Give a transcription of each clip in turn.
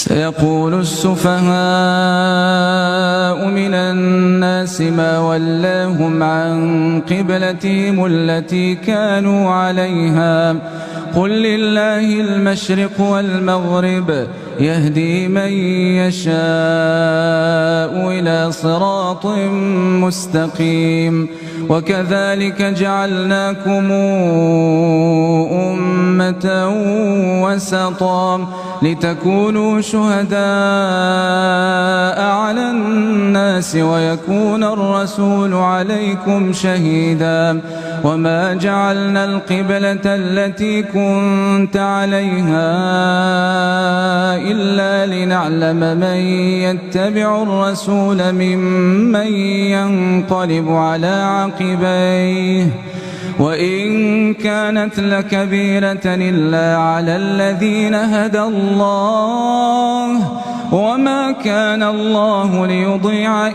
سيقول السفهاء من الناس ما ولاهم عن قبلتهم التي كانوا عليها قل لله المشرق والمغرب يهدي من يشاء إلى صراط مستقيم وكذلك جعلناكم أمة وسطا لتكونوا شهداء على الناس ويكون الرسول عليكم شهيدا وما جعلنا القبلة التي كنت عليها إلا لنعلم من يتبع الرسول ممن ينقلب على عقبيه وإن كانت لكبيرة إلا على الذين هدى الله وما كان الله ليضيع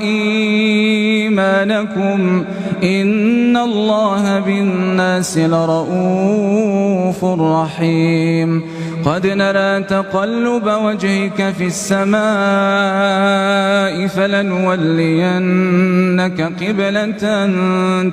إيمانكم إن الله بالناس لرؤوف رحيم قد نرى تقلب وجهك في السماء فلنولينك قبلة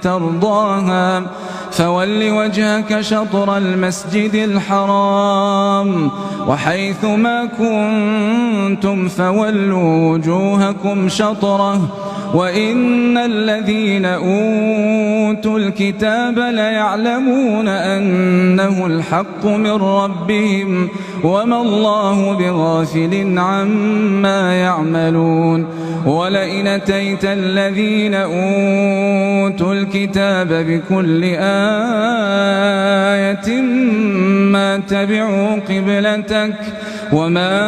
ترضاها فول وجهك شطر المسجد الحرام وحيث ما كنتم فولوا وجوهكم شطره وإن الذين أوتوا الكتاب ليعلمون أنه الحق من ربهم وما الله بغافل عما يعملون ولئن أتيت الذين أوتوا الكتاب بكل آية ما تبعوا قبلتك وما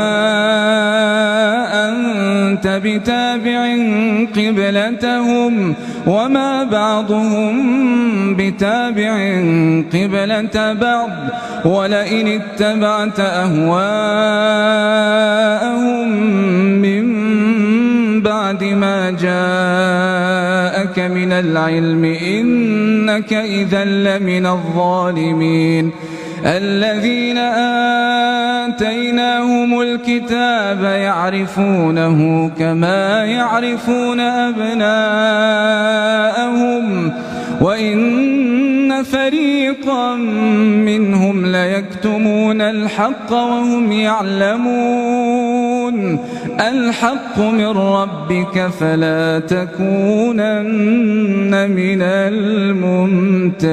أنت بتابع قبلتهم وما بعضهم بتابع قبلة بعض ولئن اتبعت أهواءهم من بعد ما جاءك من العلم إنك إذا لمن الظالمين الذين آتيناهم الكتاب يعرفونه كما يعرفون أبناءهم وإن فريقا منهم ليكتمون الحق وهم يعلمون الحق من ربك فلا تكونن من الممترين.